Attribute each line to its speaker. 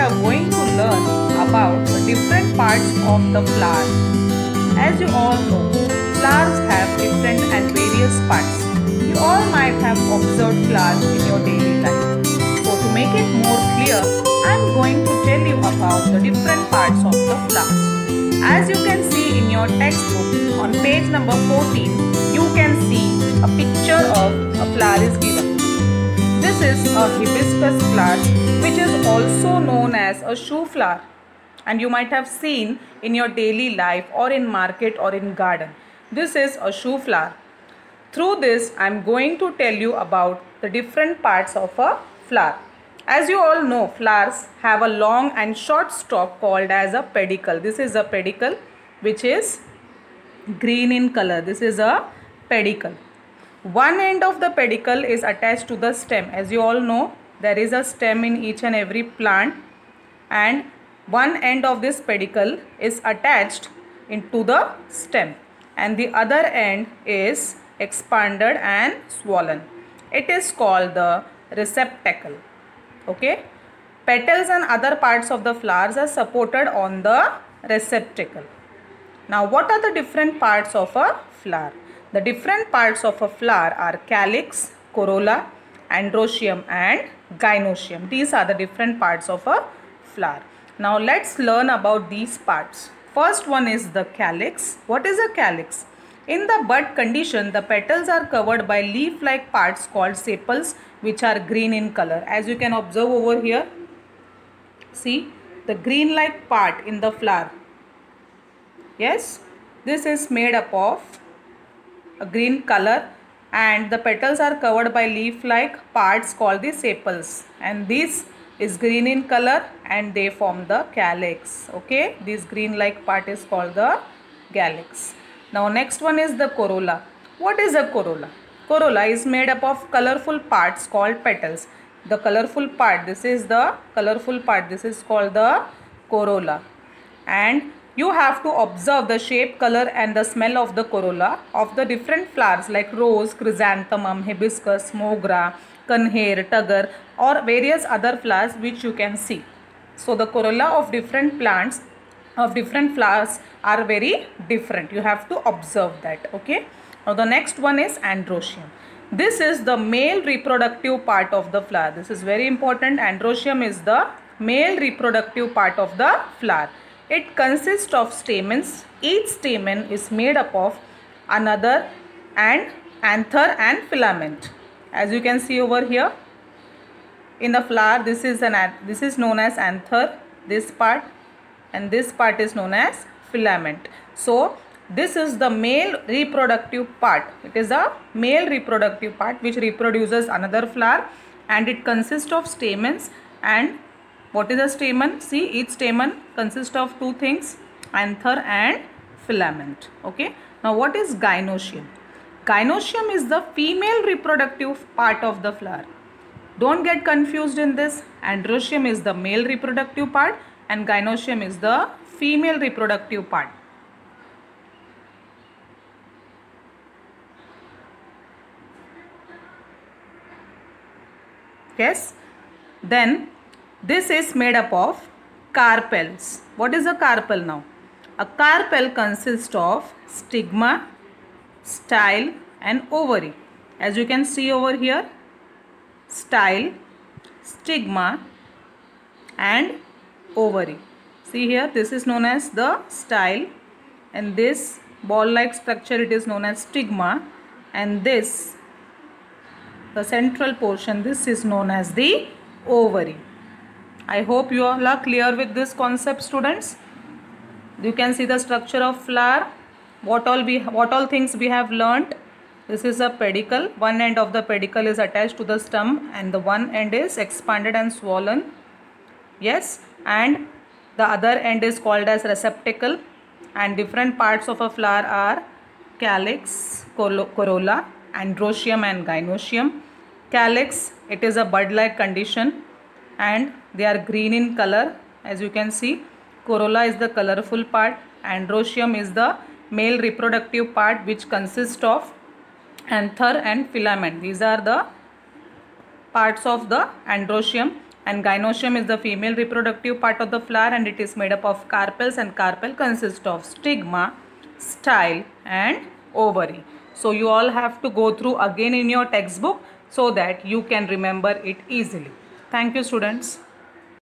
Speaker 1: are going to learn about the different parts of the flower. As you all know, flowers have different and various parts. You all might have observed flowers in your daily life. So to make it more clear, I am going to tell you about the different parts of the flowers. As you can see in your textbook on page number 14, you can see a picture of a flower is given. This is a hibiscus flower, which is also known as a shoe flower, and you might have seen in your daily life or in market or in garden. This is a shoe flower. Through this, I am going to tell you about the different parts of a flower. As you all know, flowers have a long and short stalk called as a pedicel. This is a pedicel which is green in color. This is a pedicel. One end of the pedicel is attached to the stem. As you all know, there is a stem in each and every plant, and one end of this pedicel is attached into the stem and the other end is expanded and swollen. It is called the receptacle. Okay. Petals and other parts of the flowers are supported on the receptacle. Now, what are the different parts of a flower? The different parts of a flower are calyx, corolla, androecium and gynoecium. These are the different parts of a flower. Now, let's learn about these parts. First one is the calyx. What is a calyx? In the bud condition, the petals are covered by leaf-like parts called sepals, which are green in color. As you can observe over here, see the green-like part in the flower. Yes, this is made up of a green color and the petals are covered by leaf-like parts called the sepals, and this is green in color and they form the calyx. Okay, this green-like part is called the calyx. Now next one is the corolla. What is a corolla? Corolla is made up of colorful parts called petals. The colorful part, this is the colorful part, this is called the corolla. And you have to observe the shape, color and the smell of the corolla of the different flowers like rose, chrysanthemum, hibiscus, mogra, kanher, tugger or various other flowers which you can see. So the corolla of different plants, of different flowers are very different. You have to observe that. Okay. Now the next one is androecium. This is the male reproductive part of the flower. This is very important. Androecium is the male reproductive part of the flower. It consists of stamens. Each stamen is made up of another and anther and filament. As you can see over here in the flower, this is known as anther, this part, and this part is known as filament. So this is the male reproductive part. It is a male reproductive part which reproduces another flower, and it consists of stamens. And what is a stamen? See, each stamen consists of two things, anther and filament. Okay. Now what is gynoecium? Gynoecium is the female reproductive part of the flower. Don't get confused in this. Androecium is the male reproductive part and gynoecium is the female reproductive part. Yes. Then this is made up of carpels. What is a carpel now? A carpel consists of stigma, style and ovary. As you can see over here, style, stigma and ovary. See here, this is known as the style, and this ball-like structure, it is known as stigma, and this, the central portion, this is known as the ovary. I hope you all are clear with this concept, students. You can see the structure of flower. What all things we have learnt. This is a pedicel. One end of the pedicel is attached to the stem and the one end is expanded and swollen. Yes, and the other end is called as receptacle, and different parts of a flower are calyx, corolla, androecium and gynoecium. Calyx, it is a bud-like condition and they are green in color. As you can see, corolla is the colorful part, androecium is the male reproductive part which consists of anther and filament. These are the parts of the androecium, and gynoecium is the female reproductive part of the flower, and it is made up of carpels, and carpel consists of stigma, style and ovary. So you all have to go through again in your textbook so that you can remember it easily. Thank you, students.